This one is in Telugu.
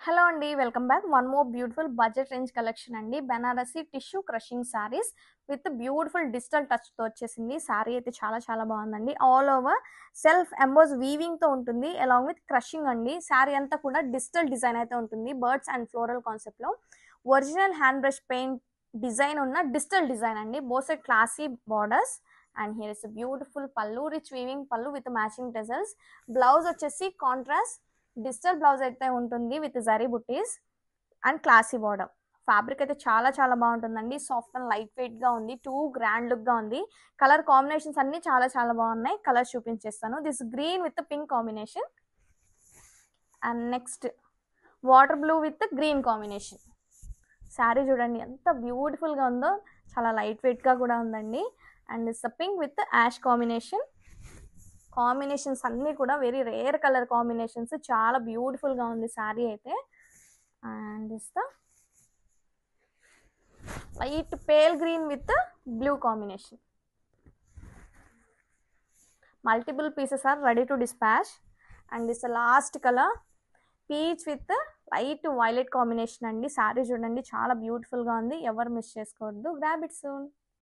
హలో అండి. Welcome back. One more beautiful budget range collection అండి. Banarasi tissue crushing saris with beautiful digital టచ్‌తో వచ్చేసింది. సారీ అయితే చాలా చాలా బాగుందండి. ఆల్ ఓవర్ సెల్ఫ్ ఎంబోస్ వీవింగ్‌తో ఉంటుంది. అలాంగ్ విత్ క్రషింగ్ అండి. సారీ అంతా కూడా డిజిటల్ డిజైన్ అయితే ఉంటుంది. బర్డ్స్ అండ్ ఫ్లోరల్ కాన్సెప్ట్‌లో original hand brush paint design ఉన్న డిజిటల్ డిజైన్ అండి. Both side classy borders and here is beautiful pallu, rich weaving pallu with matching tassels. Blouse వచ్చేసి కాంట్రాస్ట్ డిజిటల్ బ్లౌజ్ అయితే ఉంటుంది with zari buttis and classy border. Fabric అయితే చాలా చాలా బాగుంటుందండి. సాఫ్ట్ అండ్ లైట్ వెయిట్ గా ఉంది. టూ గ్రాండ్ లుక్ గా ఉంది. కలర్ కాంబినేషన్స్ అన్ని చాలా చాలా బాగున్నాయి. కలర్ చూపించేస్తాను. This green with pink combination and next water blue with green combination. Sari చూడండి ఎంత బ్యూటిఫుల్ గా ఉందో. చాలా లైట్ వెయిట్ గా కూడా ఉందండి. And this pink with ash combination. Combinations అన్నీ కూడా వెరీ రేర్ కలర్ కాంబినేషన్స్. చాలా బ్యూటిఫుల్గా ఉంది శారీ అయితే. And is the light pale green with blue combination. Multiple pieces are ready to dispatch. And is the last colour peach with light violet combination అండి. శారీ చూడండి చాలా బ్యూటిఫుల్గా ఉంది. ఎవరు మిస్ చేసుకోవద్దు. Grab it soon.